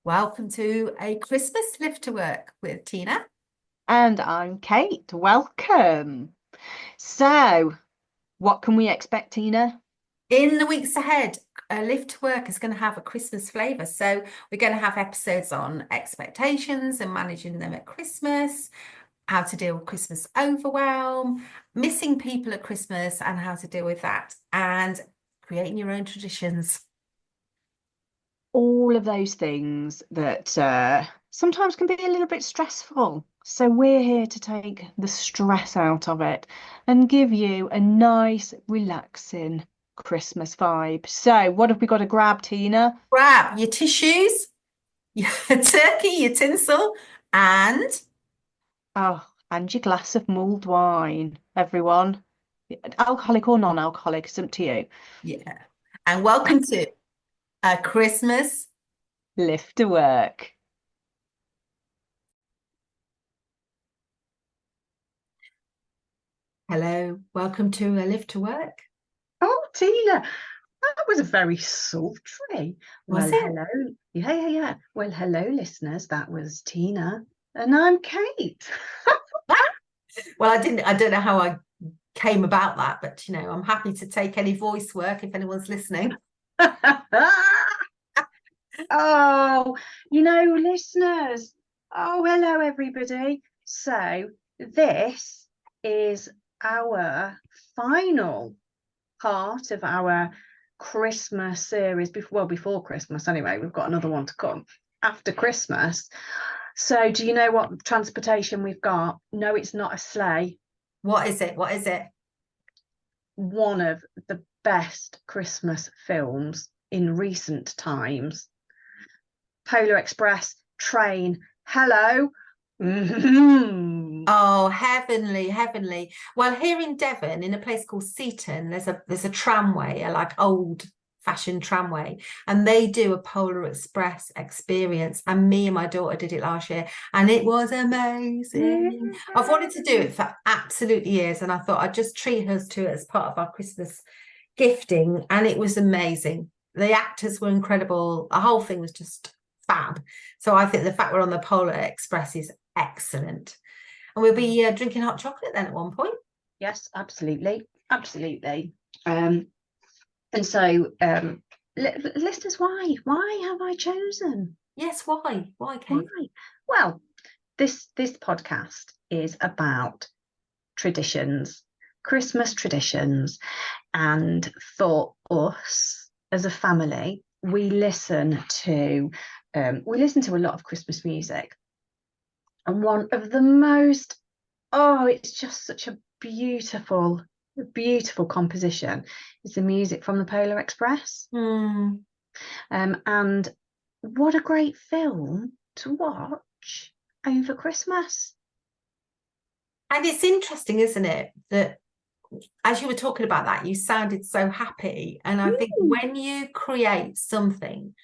Welcome to a Christmas Lift to Work with Tina. And I'm Kate. Welcome. So, what can we expect, Tina? In the weeks ahead, Lift to Work is going to have a Christmas flavour. So we're going to have episodes on expectations and managing them at Christmas, how to deal with Christmas overwhelm, missing people at Christmas and how to deal with that, and creating your own traditions. All of those things that sometimes can be a little bit stressful. So, we're here to take the stress out of it and give you a nice, relaxing Christmas vibe. So, what have we got to grab, Tina? Grab your tissues, your turkey, your tinsel, and Oh, and your glass of mulled wine, everyone. Alcoholic or non-alcoholic, it's up to you. yeah, and welcome to a Christmas. Lift to work. Hello, welcome to a Lift to Work. Oh, Tina, that was very sultry. Was Well, it? hello. Yeah. Well, hello, listeners. That was Tina. And I'm Kate. Well, I don't know how I came about that, but I'm happy to take any voice work if anyone's listening. Oh, listeners. Oh, hello, everybody. So, this is our final part of our Christmas series. Before Christmas, anyway. We've got another one to come after Christmas. So, do you know what transportation we've got? No, it's not a sleigh. What is it? What is it? One of the best Christmas films in recent times. Polar Express, train, hello. Oh, heavenly, heavenly. Well, here in Devon, in a place called Seaton, there's a tramway, a like old fashioned tramway, and they do a Polar Express experience. And me and my daughter did it last year, and it was amazing. I've wanted to do it for absolute years, and I thought I'd just treat us to it as part of our Christmas gifting, and it was amazing. The actors were incredible. The whole thing was just fab. So I think the fact we're on the Polar Express is excellent. And we'll be drinking hot chocolate then at one point. Yes, absolutely. And so, listeners, why have I chosen? Yes, why? Why, Why? Kate? Well, this podcast is about traditions, Christmas traditions, and for us as a family, we listen to a lot of Christmas music, and one of the most it's just such a beautiful composition is the music from the Polar Express. Mm. And what a great film to watch over Christmas. And it's interesting, isn't it, that as you were talking about that, you sounded so happy. And I think Mm. when you create something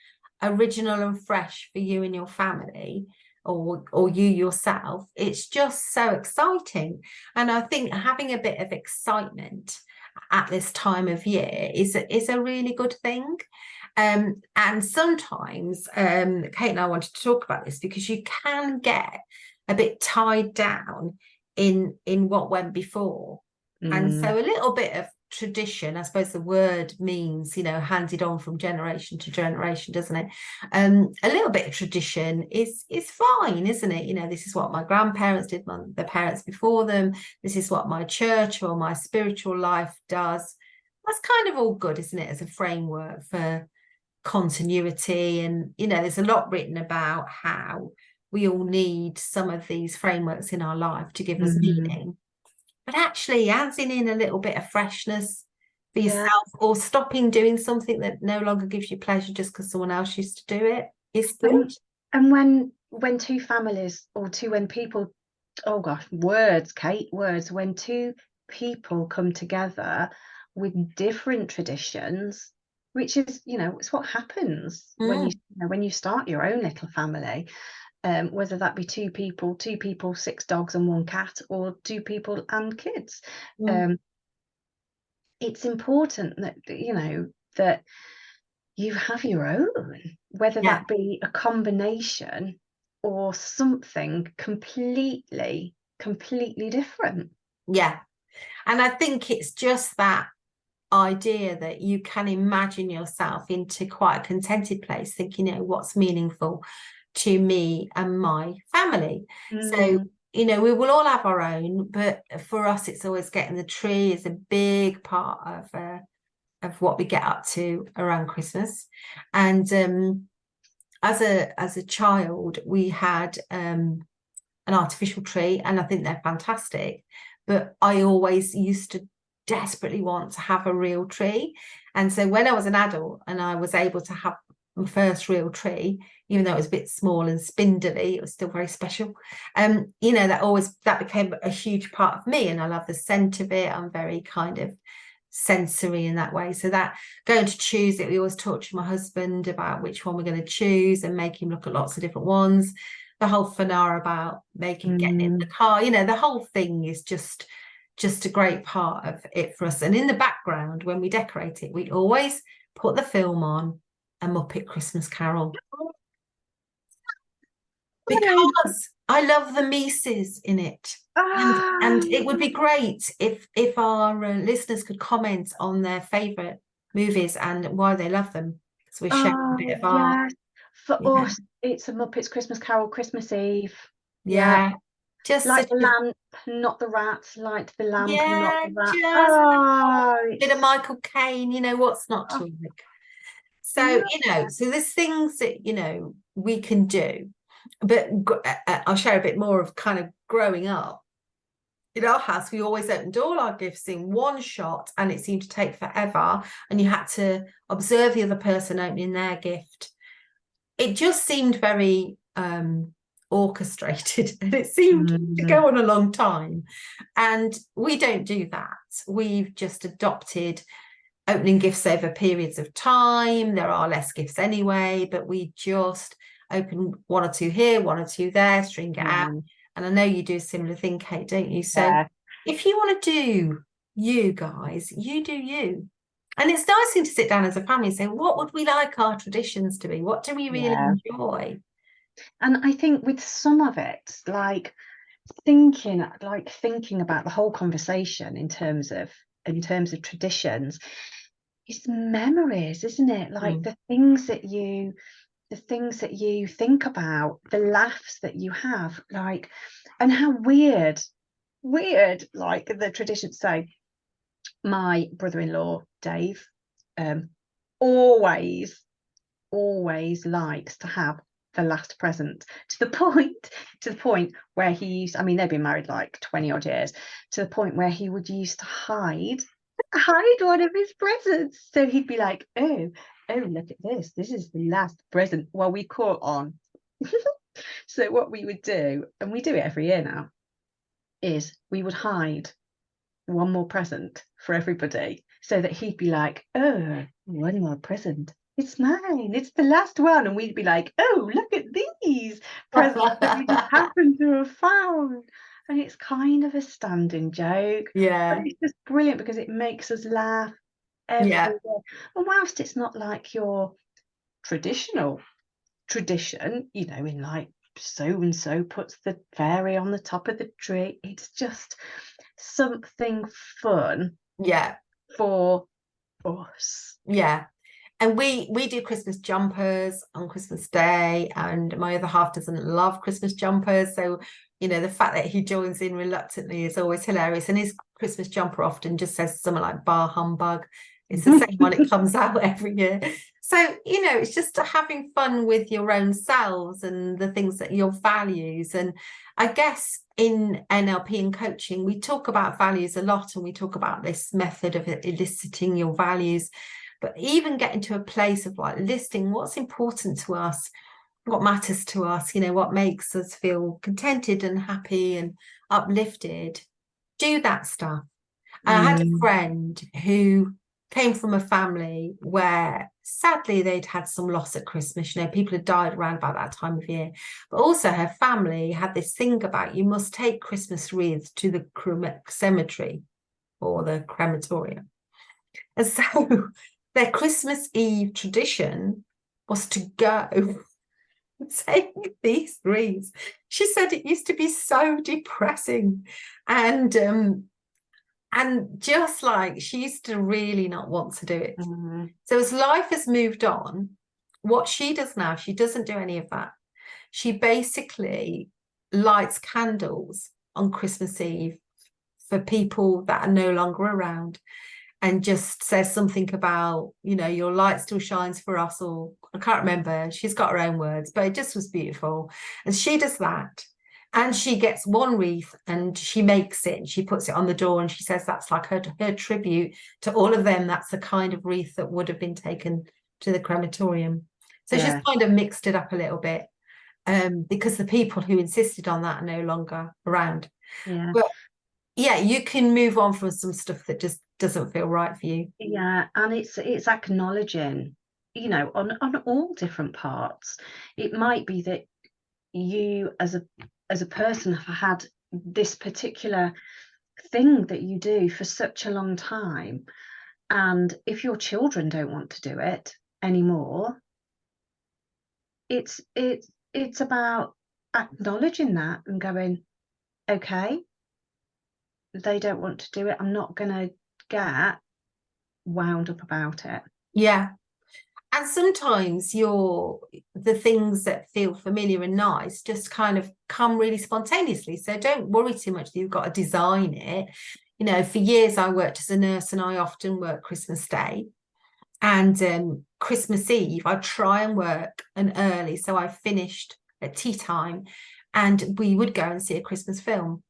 original and fresh for you and your family, or you yourself, it's just so exciting. And I think having a bit of excitement at this time of year is a really good thing. And sometimes Kate and I wanted to talk about this because you can get a bit tied down in what went before. And Mm. so a little bit of tradition, I suppose the word means, handed on from generation to generation, doesn't it? A little bit of tradition is fine, isn't it? This is what my grandparents did, the parents before them. This is what my church or my spiritual life does. That's kind of all good, isn't it, as a framework for continuity? And there's a lot written about how we all need some of these frameworks in our life to give us Mm. meaning, but actually adding in a little bit of freshness for Yeah. yourself, or stopping doing something that no longer gives you pleasure just because someone else used to do it, is good. And when two families when people, oh gosh, words, Kate, words, when two people come together with different traditions, which is, it's what happens when Mm, when you start your own little family, whether that be two people, six dogs and one cat, or two people and kids. mm, It's important that that you have your own, whether Yeah, that be a combination or something completely different. yeah. And I think it's just that idea that you can imagine yourself into quite a contented place, thinking, what's meaningful to me and my family. So, Mm, we will all have our own, but for us, it's always getting the tree is a big part of what we get up to around Christmas. And as a child, we had an artificial tree, and I think they're fantastic. But I always used to desperately want to have a real tree. And so when I was an adult and I was able to have my first real tree, even though it was a bit small and spindly, it was still very special. That became a huge part of me, and I love the scent of it. I'm very kind of sensory in that way. So that going to choose it, we always talk to my husband about which one we're going to choose and make him look at lots of different ones. The whole finale about getting in the car, the whole thing is just a great part of it for us. And in the background, when we decorate it, we always put the film on A Muppet Christmas Carol, because I love the Mises in it. And it would be great if our listeners could comment on their favourite movies and why they love them. So we share a bit of our, yes. For us, it's A Muppet's Christmas Carol, Christmas Eve. yeah, just Like such the lamp, not the rat. Like the lamp, not yeah, the rat. just Oh, a bit of Michael Caine, what's not to like. So, yeah. so there's things that, we can do. But I'll share a bit more of kind of growing up. In our house, we always opened all our gifts in one shot, and it seemed to take forever. And you had to observe the other person opening their gift. It just seemed very orchestrated, and it seemed to go on a long time. And we don't do that. We've just adopted opening gifts over periods of time. There are less gifts anyway, but we just open one or two here, one or two there, string it out. And I know you do a similar thing, Kate, don't you? So if you want to do you guys, you do you. And it's nice to sit down as a family and say, what would we like our traditions to be? What do we really enjoy? And I think with some of it, like thinking about the whole conversation in terms of traditions, it's memories, isn't it? Like the things that you think about, the laughs that you have, like, and how weird, like the traditions say. My brother-in-law, Dave, always likes to have the last present, to the point where I mean, they've been married like 20 odd years, to the point where he would used to hide one of his presents. So he'd be like, oh, look at this is the last present. Well, we caught on. So what we would do, and we do it every year now, is we would hide one more present for everybody, so that he'd be like, oh, one more present, it's mine, it's the last one. And we'd be like, oh, look at these presents that we just happen to have found. And it's kind of a standing joke, but it's just brilliant because it makes us laugh every day. And whilst it's not like your traditional tradition, in like so and so puts the fairy on the top of the tree, it's just something fun for us. And we do Christmas jumpers on Christmas Day, and my other half doesn't love Christmas jumpers, so the fact that he joins in reluctantly is always hilarious. And his Christmas jumper often just says something like "bar humbug." It's the same one, it comes out every year. So it's just having fun with your own selves and the things that your values. And I guess in NLP and coaching, we talk about values a lot, and we talk about this method of eliciting your values. But even getting to a place of like listing what's important to us, what matters to us, what makes us feel contented and happy and uplifted, do that stuff. And I had a friend who came from a family where sadly they'd had some loss at Christmas. People had died around about that time of year. But also her family had this thing about you must take Christmas wreaths to the cemetery or the crematorium. And so their Christmas Eve tradition was to go and take these wreaths. She said it used to be so depressing, and just like she used to really not want to do it. So as life has moved on, what she does now, she doesn't do any of that. She basically lights candles on Christmas Eve for people that are no longer around, and just says something about, you know, your light still shines for us, or I can't remember, she's got her own words, but it just was beautiful. And she does that, and she gets one wreath and she makes it and she puts it on the door, and she says that's like her tribute to all of them. That's the kind of wreath that would have been taken to the crematorium. So she's kind of mixed it up a little bit, because the people who insisted on that are no longer around. But yeah, you can move on from some stuff that just doesn't feel right for you. Yeah, and it's acknowledging, you know, on all different parts. It might be that you as a person have had this particular thing that you do for such a long time, and if your children don't want to do it anymore, it's about acknowledging that and going, okay, they don't want to do it, I'm not going to get wound up about it. Yeah. And sometimes the things that feel familiar and nice just kind of come really spontaneously. So don't worry too much that you've got to design it. You know, for years I worked as a nurse, and I often work Christmas Day. And Christmas Eve, I try and work an early. So I finished at tea time, and we would go and see a Christmas film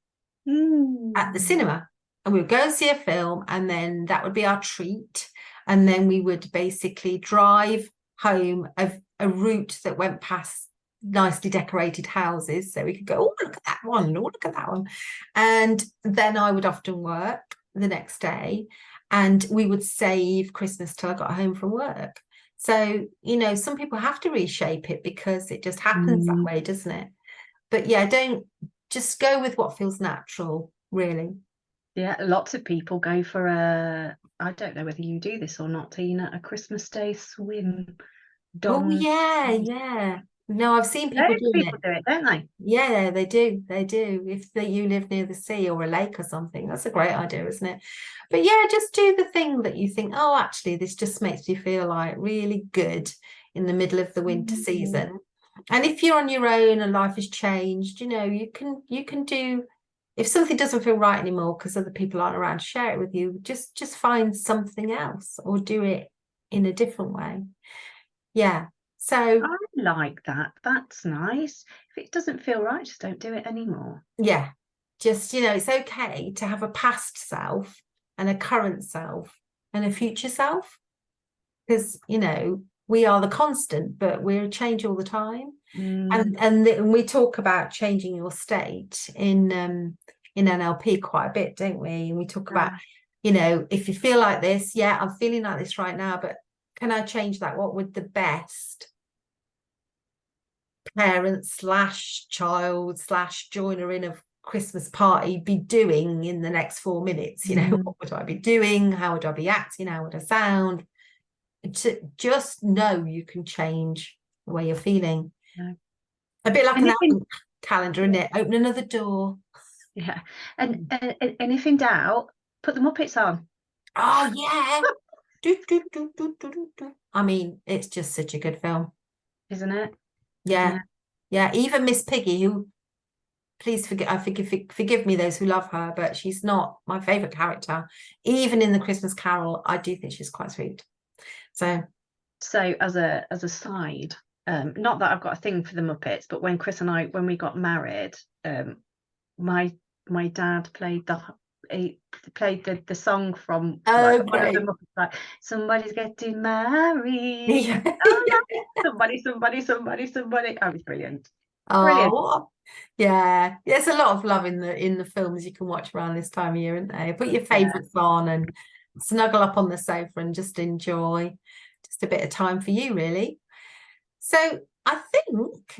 at the cinema. And we would go and see a film, and then that would be our treat. And then we would basically drive home a route that went past nicely decorated houses, so we could go, oh, look at that one, oh, look at that one. And then I would often work the next day, and we would save Christmas till I got home from work. So, you know, some people have to reshape it because it just happens that way, doesn't it? But yeah, don't, just go with what feels natural, really. Yeah, lots of people go for I don't know whether you do this or not, Tina, a Christmas Day swim. Oh yeah. No, I've seen people doing it. Do it, don't they? Yeah, they do. If you live near the sea or a lake or something, that's a great idea, isn't it? But yeah, just do the thing that you think, oh, actually, this just makes you feel like really good in the middle of the winter season. And if you're on your own and life has changed, you know, you can do, if something doesn't feel right anymore because other people aren't around to share it with you, just find something else or do it in a different way. Yeah. So I like that. That's nice. If it doesn't feel right, just don't do it anymore. Yeah. Just, you know, it's okay to have a past self and a current self and a future self, because, you know, we are the constant, but we change all the time. And we talk about changing your state in NLP quite a bit, don't we? And we talk about, you know, if you feel like this, yeah, I'm feeling like this right now, but can I change that? What would the best parent slash child slash joiner in of Christmas party be doing in the next 4 minutes? You know, what would I be doing? How would I be acting? How would I sound? To just know you can change the way you're feeling. A bit like an advent calendar, isn't it? Open another door. Yeah. And if in doubt, put the Muppets on. Oh yeah. I mean, it's just such a good film, isn't it? Yeah. Even Miss Piggy, who, please forgive me those who love her, but she's not my favorite character. Even in the Christmas Carol, I do think she's quite sweet. So as a side, not that I've got a thing for the Muppets, but when Chris and I, when we got married, my dad played the song from one of the Muppets, like, somebody's getting married. somebody. Oh, it's brilliant. Oh, yeah. There's a lot of love in the films you can watch around this time of year, isn't there? Put your favourites on and snuggle up on the sofa and just enjoy just a bit of time for you, really. So I think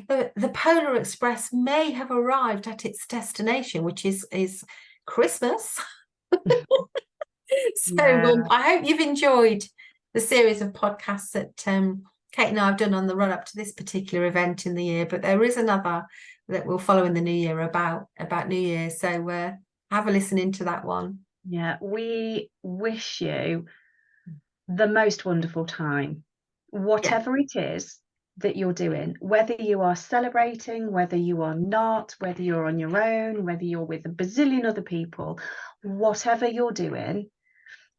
the Polar Express may have arrived at its destination, which is Christmas. So I hope you've enjoyed the series of podcasts that Kate and I have done on the run up to this particular event in the year, but there is another that will follow in the new year about New Year. So have a listen into that one. Yeah, we wish you the most wonderful time, whatever it is that you're doing, whether you are celebrating, whether you are not, whether you're on your own, whether you're with a bazillion other people, whatever you're doing,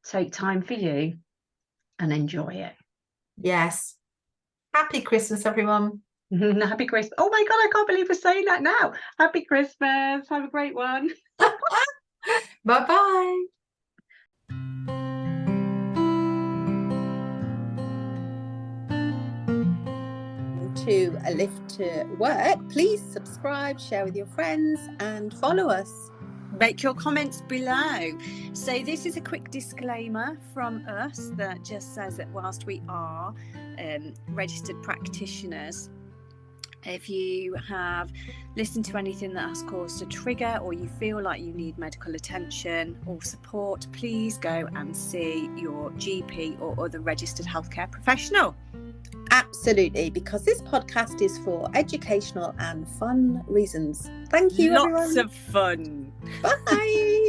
take time for you and enjoy it. Yes. Happy Christmas, everyone. Happy Christmas. Oh my God, I can't believe we're saying that now. Happy Christmas. Have a great one. Bye-bye. To A Lift to Work, please subscribe, share with your friends and follow us. Make your comments below. So this is a quick disclaimer from us that just says that whilst we are registered practitioners, if you have listened to anything that has caused a trigger or you feel like you need medical attention or support, please go and see your GP or other registered healthcare professional. Absolutely, because this podcast is for educational and fun reasons. Thank you, everyone. Lots of fun. Bye.